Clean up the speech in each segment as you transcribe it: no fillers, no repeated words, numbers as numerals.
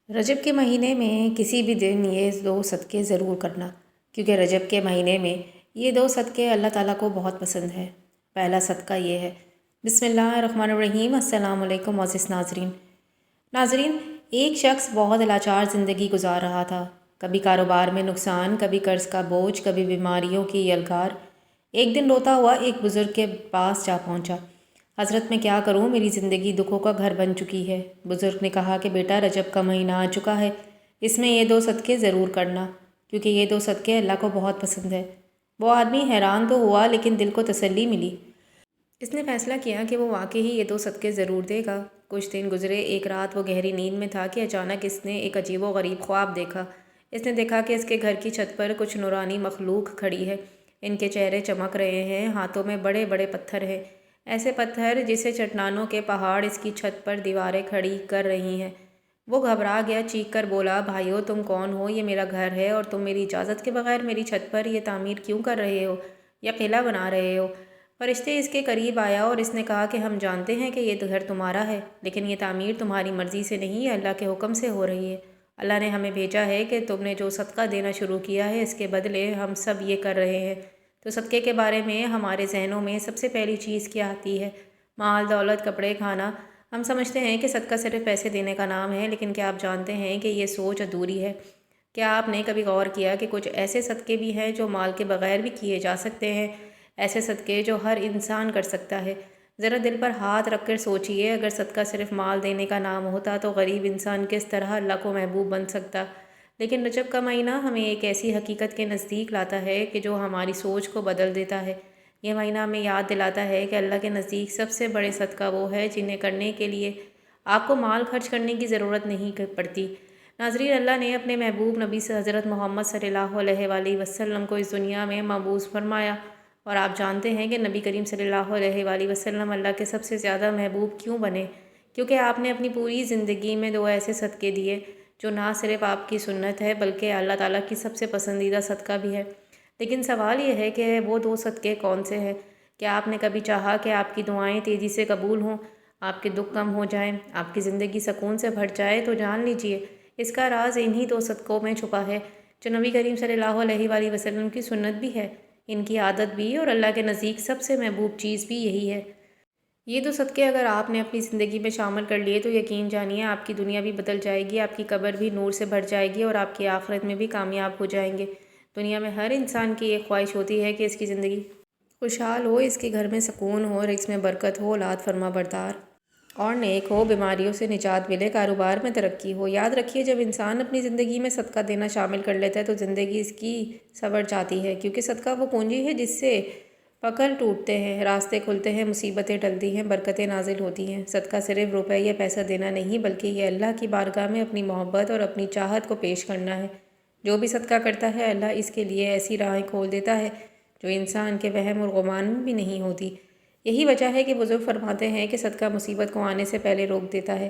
رجب کے مہینے میں کسی بھی دن یہ 2 صدقے ضرور کرنا، کیونکہ رجب کے مہینے میں یہ 2 صدقے اللہ تعالیٰ کو بہت پسند ہے۔ پہلا صدقہ یہ ہے۔ بسم اللہ الرحمن الرحیم۔ السلام علیکم معزز ناظرین، ایک شخص بہت لاچار زندگی گزار رہا تھا۔ کبھی کاروبار میں نقصان، کبھی قرض کا بوجھ، کبھی بیماریوں کی یلغار۔ ایک دن روتا ہوا ایک بزرگ کے پاس جا پہنچا۔ حضرت میں کیا کروں، میری زندگی دکھوں کا گھر بن چکی ہے۔ بزرگ نے کہا کہ بیٹا، رجب کا مہینہ آ چکا ہے، اس میں یہ 2 صدقے ضرور کرنا، کیونکہ یہ 2 صدقے اللہ کو بہت پسند ہے۔ وہ آدمی حیران تو ہوا، لیکن دل کو تسلی ملی۔ اس نے فیصلہ کیا کہ وہ واقعی ہی یہ 2 صدقے ضرور دے گا۔ کچھ دن گزرے، ایک رات وہ گہری نیند میں تھا کہ اچانک اس نے ایک عجیب و غریب خواب دیکھا۔ اس نے دیکھا کہ اس کے گھر کی چھت پر کچھ نورانی مخلوق کھڑی ہے۔ ان کے چہرے چمک رہے ہیں، ہاتھوں میں بڑے بڑے پتھر ہیں، ایسے پتھر جسے چٹانوں کے پہاڑ اس کی چھت پر دیواریں کھڑی کر رہی ہیں۔ وہ گھبرا گیا، چیخ کر بولا، بھائیو تم کون ہو؟ یہ میرا گھر ہے اور تم میری اجازت کے بغیر میری چھت پر یہ تعمیر کیوں کر رہے ہو یا قلعہ بنا رہے ہو؟ فرشتے اس کے قریب آیا اور اس نے کہا کہ ہم جانتے ہیں کہ یہ گھر تمہارا ہے، لیکن یہ تعمیر تمہاری مرضی سے نہیں، یہ اللہ کے حکم سے ہو رہی ہے۔ اللہ نے ہمیں بھیجا ہے کہ تم نے جو صدقہ دینا شروع کیا ہے، اس کے بدلے ہم سب یہ کر رہے ہیں۔ تو صدقے کے بارے میں ہمارے ذہنوں میں سب سے پہلی چیز کیا آتی ہے؟ مال، دولت، کپڑے، کھانا۔ ہم سمجھتے ہیں کہ صدقہ صرف پیسے دینے کا نام ہے، لیکن کیا آپ جانتے ہیں کہ یہ سوچ ادھوری ہے؟ کیا آپ نے کبھی غور کیا کہ کچھ ایسے صدقے بھی ہیں جو مال کے بغیر بھی کیے جا سکتے ہیں؟ ایسے صدقے جو ہر انسان کر سکتا ہے۔ ذرا دل پر ہاتھ رکھ کر سوچئے، اگر صدقہ صرف مال دینے کا نام ہوتا تو غریب انسان کس طرح اللہ کو محبوب بن سکتا؟ لیکن رجب کا مہینہ ہمیں ایک ایسی حقیقت کے نزدیک لاتا ہے کہ جو ہماری سوچ کو بدل دیتا ہے۔ یہ مہینہ ہمیں یاد دلاتا ہے کہ اللہ کے نزدیک سب سے بڑے صدقہ وہ ہے جنہیں کرنے کے لیے آپ کو مال خرچ کرنے کی ضرورت نہیں پڑتی۔ ناظرین، اللہ نے اپنے محبوب نبی سے حضرت محمد صلی اللہ علیہ وآلہ وسلم کو اس دنیا میں مبعوث فرمایا، اور آپ جانتے ہیں کہ نبی کریم صلی اللہ علیہ وآلہ وسلم اللہ کے سب سے زیادہ محبوب کیوں بنے؟ کیونکہ آپ نے اپنی پوری زندگی میں 2 ایسے صدقے دیے جو نہ صرف آپ کی سنت ہے بلکہ اللہ تعالیٰ کی سب سے پسندیدہ صدقہ بھی ہے۔ لیکن سوال یہ ہے کہ وہ 2 صدقے کون سے ہیں؟ کیا آپ نے کبھی چاہا کہ آپ کی دعائیں تیزی سے قبول ہوں، آپ کے دکھ کم ہو جائیں، آپ کی زندگی سکون سے بھر جائے؟ تو جان لیجئے، اس کا راز انہی 2 صدقوں میں چھپا ہے، جو نبی کریم صلی اللہ علیہ وآلہ وسلم کی سنت بھی ہے، ان کی عادت بھی، اور اللہ کے نزدیک سب سے محبوب چیز بھی یہی ہے۔ یہ 2 صدقے اگر آپ نے اپنی زندگی میں شامل کر لیے تو یقین جانیے آپ کی دنیا بھی بدل جائے گی، آپ کی قبر بھی نور سے بھر جائے گی اور آپ کی آخرت میں بھی کامیاب ہو جائیں گے۔ دنیا میں ہر انسان کی ایک خواہش ہوتی ہے کہ اس کی زندگی خوشحال ہو، اس کے گھر میں سکون ہو، رزق میں برکت ہو، اولاد فرما بردار اور نیک ہو، بیماریوں سے نجات ملے، کاروبار میں ترقی ہو۔ یاد رکھیے، جب انسان اپنی زندگی میں صدقہ دینا شامل کر لیتا ہے تو زندگی اس کی سنور جاتی ہے، کیونکہ صدقہ وہ پونجی ہے جس سے فقر ٹوٹتے ہیں، راستے کھلتے ہیں، مصیبتیں ٹلتی ہیں، برکتیں نازل ہوتی ہیں۔ صدقہ صرف روپے یا پیسہ دینا نہیں، بلکہ یہ اللہ کی بارگاہ میں اپنی محبت اور اپنی چاہت کو پیش کرنا ہے۔ جو بھی صدقہ کرتا ہے، اللہ اس کے لیے ایسی راہیں کھول دیتا ہے جو انسان کے وہم اور گمان میں بھی نہیں ہوتی۔ یہی وجہ ہے کہ بزرگ فرماتے ہیں کہ صدقہ مصیبت کو آنے سے پہلے روک دیتا ہے۔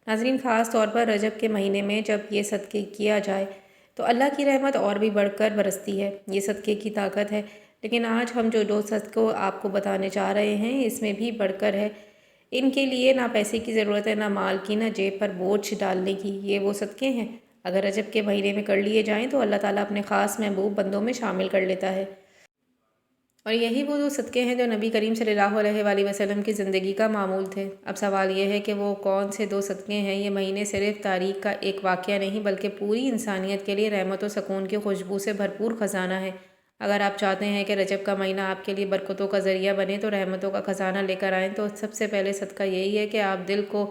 ناظرین، خاص طور پر رجب کے مہینے میں جب یہ صدقے کیا جائے تو اللہ کی رحمت اور بھی بڑھ کر برستی ہے۔ یہ صدقے کی طاقت ہے۔ لیکن آج ہم جو 2 صدقے آپ کو بتانے چاہ رہے ہیں، اس میں بھی بڑھ کر ہے۔ ان کے لیے نہ پیسے کی ضرورت ہے، نہ مال کی، نہ جیب پر بوجھ ڈالنے کی۔ یہ وہ صدقے ہیں، اگر رجب کے مہینے میں کر لیے جائیں تو اللہ تعالیٰ اپنے خاص محبوب بندوں میں شامل کر لیتا ہے۔ اور یہی وہ 2 صدقے ہیں جو نبی کریم صلی اللہ علیہ وآلہ وسلم کی زندگی کا معمول تھے۔ اب سوال یہ ہے کہ وہ کون سے 2 صدقے ہیں؟ یہ مہینے صرف تاریخ کا ایک واقعہ نہیں، بلکہ پوری انسانیت کے لیے رحمت و سکون کی خوشبو سے بھرپور خزانہ ہے۔ اگر آپ چاہتے ہیں کہ رجب کا مہینہ آپ کے لیے برکتوں کا ذریعہ بنے، تو رحمتوں کا خزانہ لے کر آئیں، تو سب سے پہلے صدقہ یہی ہے کہ آپ دل کو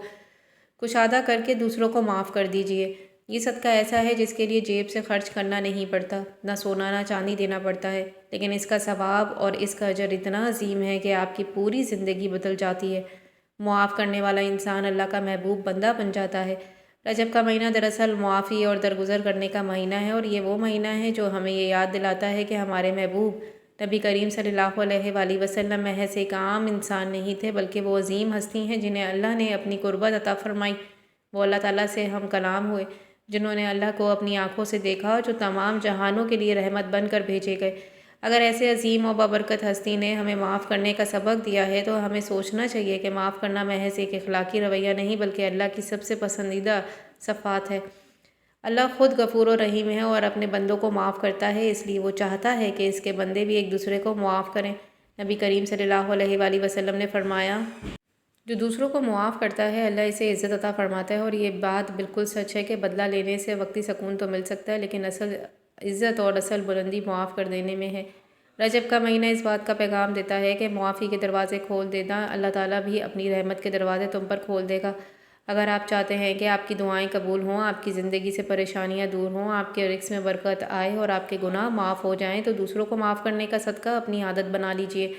کشادہ کر کے دوسروں کو معاف کر دیجئے۔ یہ صدقہ ایسا ہے جس کے لیے جیب سے خرچ کرنا نہیں پڑتا، نہ سونا نہ چاندی دینا پڑتا ہے، لیکن اس کا ثواب اور اس کا اجر اتنا عظیم ہے کہ آپ کی پوری زندگی بدل جاتی ہے۔ معاف کرنے والا انسان اللہ کا محبوب بندہ بن جاتا ہے۔ رجب کا مہینہ دراصل معافی اور درگزر کرنے کا مہینہ ہے، اور یہ وہ مہینہ ہے جو ہمیں یہ یاد دلاتا ہے کہ ہمارے محبوب نبی کریم صلی اللہ علیہ وآلہ وسلم محض ایک عام انسان نہیں تھے، بلکہ وہ عظیم ہستی ہیں جنہیں اللہ نے اپنی قربت عطا فرمائی۔ وہ اللہ تعالیٰ سے ہم کلام ہوئے، جنہوں نے اللہ کو اپنی آنکھوں سے دیکھا، جو تمام جہانوں کے لیے رحمت بن کر بھیجے گئے۔ اگر ایسے عظیم و بابرکت ہستی نے ہمیں معاف کرنے کا سبق دیا ہے تو ہمیں سوچنا چاہیے کہ معاف کرنا محض ایک اخلاقی رویہ نہیں، بلکہ اللہ کی سب سے پسندیدہ صفات ہے۔ اللہ خود غفور و رحیم ہے اور اپنے بندوں کو معاف کرتا ہے، اس لیے وہ چاہتا ہے کہ اس کے بندے بھی ایک دوسرے کو معاف کریں۔ نبی کریم صلی اللہ علیہ وآلہ وسلم نے فرمایا، جو دوسروں کو معاف کرتا ہے اللہ اسے عزت عطا فرماتا ہے، اور یہ بات بالکل سچ ہے کہ بدلہ لینے سے وقتی سکون تو مل سکتا ہے، لیکن اصل عزت اور اصل بلندی معاف کر دینے میں ہے۔ رجب کا مہینہ اس بات کا پیغام دیتا ہے کہ معافی کے دروازے کھول دینا، اللہ تعالیٰ بھی اپنی رحمت کے دروازے تم پر کھول دے گا۔ اگر آپ چاہتے ہیں کہ آپ کی دعائیں قبول ہوں، آپ کی زندگی سے پریشانیاں دور ہوں، آپ کے رزق میں برکت آئے اور آپ کے گناہ معاف ہو جائیں، تو دوسروں کو معاف کرنے کا صدقہ اپنی عادت بنا لیجئے۔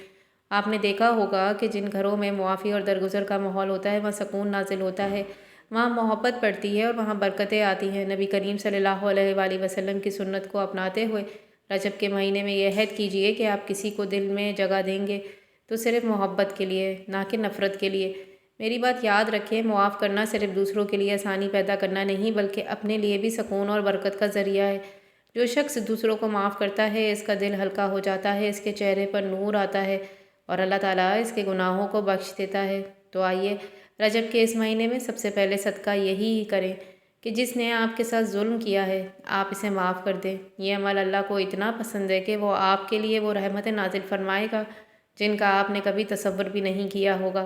آپ نے دیکھا ہوگا کہ جن گھروں میں معافی اور درگزر کا ماحول ہوتا ہے وہاں سکون نازل ہوتا ہے، وہاں محبت بڑھتی ہے اور وہاں برکتیں آتی ہیں۔ نبی کریم صلی اللہ علیہ وآلہ وسلم کی سنت کو اپناتے ہوئے رجب کے مہینے میں یہ عہد کیجئے کہ آپ کسی کو دل میں جگہ دیں گے تو صرف محبت کے لیے، نہ کہ نفرت کے لیے۔ میری بات یاد رکھیں، معاف کرنا صرف دوسروں کے لیے آسانی پیدا کرنا نہیں بلکہ اپنے لیے بھی سکون اور برکت کا ذریعہ ہے۔ جو شخص دوسروں کو معاف کرتا ہے اس کا دل ہلکا ہو جاتا ہے، اس کے چہرے پر نور آتا ہے اور اللہ تعالیٰ اس کے گناہوں کو بخش دیتا ہے۔ تو آئیے رجب کے اس مہینے میں سب سے پہلے صدقہ یہی کریں کہ جس نے آپ کے ساتھ ظلم کیا ہے آپ اسے معاف کر دیں۔ یہ عمل اللہ کو اتنا پسند ہے کہ وہ آپ کے لیے وہ رحمت نازل فرمائے گا جن کا آپ نے کبھی تصور بھی نہیں کیا ہوگا۔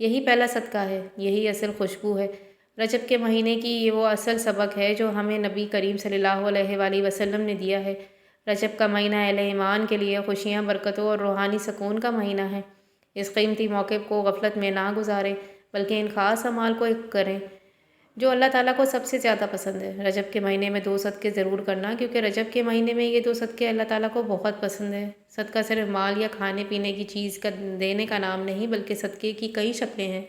یہی پہلا صدقہ ہے، یہی اصل خوشبو ہے۔ رجب کے مہینے کی یہ وہ اصل سبق ہے جو ہمیں نبی کریم صلی اللہ علیہ وآلہ وسلم نے دیا ہے۔ رجب کا مہینہ اہل ایمان کے لیے خوشیاں، برکتوں اور روحانی سکون کا مہینہ ہے۔ اس قیمتی موقع کو غفلت میں نہ گزاریں بلکہ ان خاص اعمال کو کریں جو اللہ تعالیٰ کو سب سے زیادہ پسند ہے۔ رجب کے مہینے میں 2 صدقے ضرور کرنا، کیونکہ رجب کے مہینے میں یہ 2 صدقے اللہ تعالیٰ کو بہت پسند ہے۔ صدقہ صرف مال یا کھانے پینے کی چیز کا دینے کا نام نہیں بلکہ صدقے کی کئی شکلیں ہیں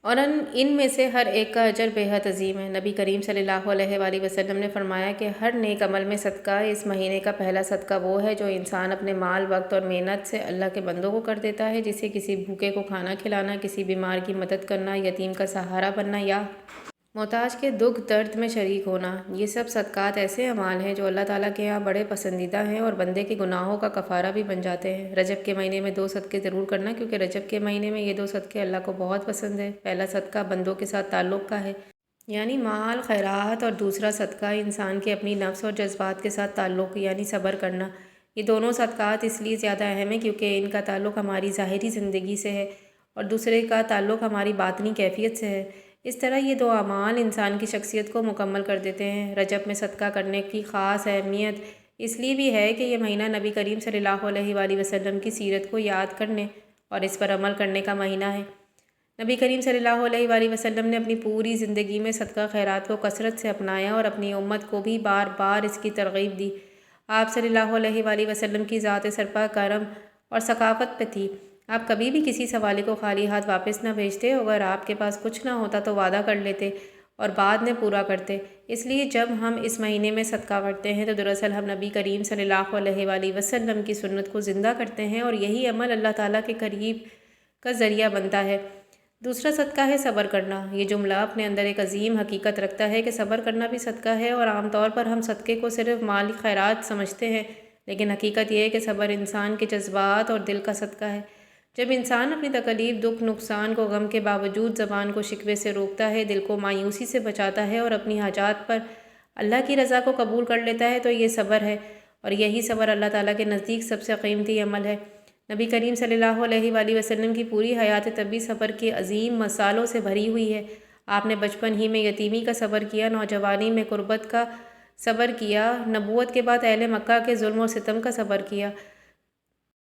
اور ان میں سے ہر ایک کا اجر بے حد عظیم ہے۔ نبی کریم صلی اللہ علیہ وآلہ وسلم نے فرمایا کہ ہر نیک عمل میں صدقہ، اس مہینے کا پہلا صدقہ وہ ہے جو انسان اپنے مال، وقت اور محنت سے اللہ کے بندوں کو کر دیتا ہے، جسے کسی بھوکے کو کھانا کھلانا، کسی بیمار کی مدد کرنا، یتیم کا سہارا بننا یا محتاج کے دکھ درد میں شریک ہونا۔ یہ سب صدقات ایسے اعمال ہیں جو اللہ تعالیٰ کے یہاں بڑے پسندیدہ ہیں اور بندے کے گناہوں کا کفارہ بھی بن جاتے ہیں۔ رجب کے مہینے میں 2 صدقے ضرور کرنا، کیونکہ رجب کے مہینے میں یہ 2 صدقے اللہ کو بہت پسند ہے۔ پہلا صدقہ بندوں کے ساتھ تعلق کا ہے، یعنی مال خیرات، اور دوسرا صدقہ انسان کے اپنی نفس اور جذبات کے ساتھ تعلق، یعنی صبر کرنا۔ یہ دونوں صدقات اس لیے زیادہ اہم ہیں کیونکہ ان کا تعلق ہماری ظاہری زندگی سے ہے اور دوسرے کا تعلق ہماری باطنی کیفیت سے ہے۔ اس طرح یہ 2 اعمال انسان کی شخصیت کو مکمل کر دیتے ہیں۔ رجب میں صدقہ کرنے کی خاص اہمیت اس لیے بھی ہے کہ یہ مہینہ نبی کریم صلی اللہ علیہ وآلہ وسلم کی سیرت کو یاد کرنے اور اس پر عمل کرنے کا مہینہ ہے۔ نبی کریم صلی اللہ علیہ وآلہ وسلم نے اپنی پوری زندگی میں صدقہ خیرات کو کثرت سے اپنایا اور اپنی امت کو بھی بار بار اس کی ترغیب دی۔ آپ صلی اللہ علیہ وآلہ وسلم کی ذات سرپا کرم اور ثقافت پہ تھی۔ آپ کبھی بھی کسی سوالی کو خالی ہاتھ واپس نہ بھیجتے، اگر آپ کے پاس کچھ نہ ہوتا تو وعدہ کر لیتے اور بعد میں پورا کرتے۔ اس لیے جب ہم اس مہینے میں صدقہ کرتے ہیں تو دراصل ہم نبی کریم صلی اللہ علیہ وآلہ وسلم کی سنت کو زندہ کرتے ہیں اور یہی عمل اللہ تعالیٰ کے قریب کا ذریعہ بنتا ہے۔ دوسرا صدقہ ہے صبر کرنا۔ یہ جملہ اپنے اندر ایک عظیم حقیقت رکھتا ہے کہ صبر کرنا بھی صدقہ ہے، اور عام طور پر ہم صدقے کو صرف مالی خیرات سمجھتے ہیں، لیکن حقیقت یہ ہے کہ صبر انسان کے جذبات اور دل کا صدقہ ہے۔ جب انسان اپنی تکلیف، دکھ، نقصان کو غم کے باوجود زبان کو شکوے سے روکتا ہے، دل کو مایوسی سے بچاتا ہے اور اپنی حاجات پر اللہ کی رضا کو قبول کر لیتا ہے تو یہ صبر ہے، اور یہی صبر اللہ تعالیٰ کے نزدیک سب سے قیمتی عمل ہے۔ نبی کریم صلی اللہ علیہ وآلہ وسلم کی پوری حیات طبی صبر کی عظیم مثالوں سے بھری ہوئی ہے۔ آپ نے بچپن ہی میں یتیمی کا صبر کیا، نوجوانی میں غربت کا صبر کیا، نبوت کے بعد اہل مکہ کے ظلم و ستم کا صبر کیا،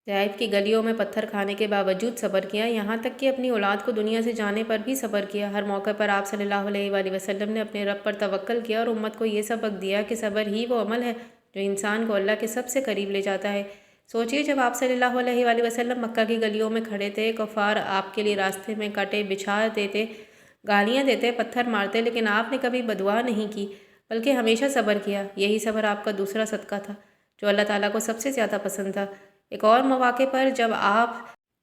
طائف کی گلیوں میں پتھر کھانے کے باوجود صبر کیا، یہاں تک کہ اپنی اولاد کو دنیا سے جانے پر بھی صبر کیا۔ ہر موقع پر آپ صلی اللہ علیہ وآلہ وسلم نے اپنے رب پر توکل کیا اور امت کو یہ سبق دیا کہ صبر ہی وہ عمل ہے جو انسان کو اللہ کے سب سے قریب لے جاتا ہے۔ سوچئے، جب آپ صلی اللہ علیہ وآلہ وسلم مکہ کی گلیوں میں کھڑے تھے، کفار آپ کے لیے راستے میں کانٹے بچھا دیتے، گالیاں دیتے، پتھر مارتے، لیکن آپ نے کبھی بددعا نہیں کی بلکہ ہمیشہ صبر کیا۔ یہی صبر آپ کا دوسرا صدقہ تھا جو اللہ تعالیٰ کو سب سے زیادہ پسند تھا۔ ایک اور مواقع پر جب آپ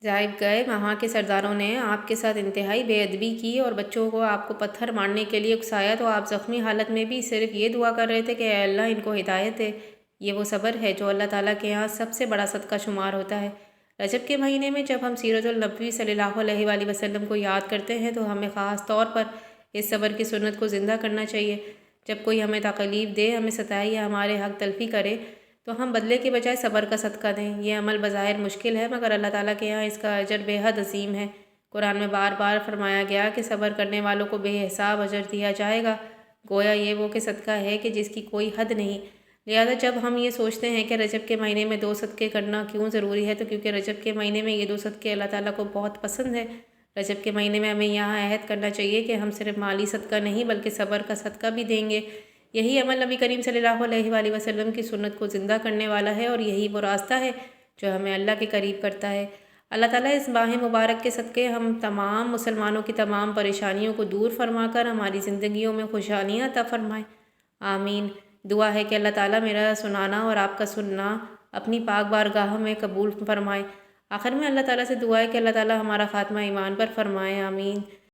طائف گئے، وہاں کے سرداروں نے آپ کے ساتھ انتہائی بے ادبی کی اور بچوں کو آپ کو پتھر مارنے کے لیے اکسایا، تو آپ زخمی حالت میں بھی صرف یہ دعا کر رہے تھے کہ اے اللہ ان کو ہدایت دے۔ یہ وہ صبر ہے جو اللہ تعالیٰ کے یہاں سب سے بڑا صدقہ شمار ہوتا ہے۔ رجب کے مہینے میں جب ہم سیرت النبوی صلی اللہ علیہ وآلہ وسلم کو یاد کرتے ہیں تو ہمیں خاص طور پر اس صبر کی سنت کو زندہ کرنا چاہیے۔ جب کوئی ہمیں تکلیف دے، ہمیں ستائے یا ہمارے حق تلفی کرے تو ہم بدلے کے بجائے صبر کا صدقہ دیں۔ یہ عمل بظاہر مشکل ہے، مگر اللہ تعالیٰ کے یہاں اس کا اجر بے حد عظیم ہے۔ قرآن میں بار بار فرمایا گیا کہ صبر کرنے والوں کو بے حساب اجر دیا جائے گا۔ گویا یہ وہ کہ صدقہ ہے کہ جس کی کوئی حد نہیں۔ لہٰذا جب ہم یہ سوچتے ہیں کہ رجب کے مہینے میں 2 صدقے کرنا کیوں ضروری ہے، تو کیونکہ رجب کے مہینے میں یہ 2 صدقے اللہ تعالیٰ کو بہت پسند ہے۔ رجب کے مہینے میں ہمیں یہاں عہد کرنا چاہیے کہ ہم صرف مالی صدقہ نہیں بلکہ صبر کا صدقہ بھی دیں گے۔ یہی عمل نبی کریم صلی اللہ علیہ وآلہ وسلم کی سنت کو زندہ کرنے والا ہے، اور یہی وہ راستہ ہے جو ہمیں اللہ کے قریب کرتا ہے۔ اللہ تعالیٰ اس ماہ مبارک کے صدقے ہم تمام مسلمانوں کی تمام پریشانیوں کو دور فرما کر ہماری زندگیوں میں خوشحالیاں عطا فرمائے، آمین۔ دعا ہے کہ اللہ تعالیٰ میرا سنانا اور آپ کا سننا اپنی پاک بارگاہ میں قبول فرمائے۔ آخر میں اللہ تعالیٰ سے دعا ہے کہ اللہ تعالیٰ ہمارا خاتمہ ایمان پر فرمائے، آمین۔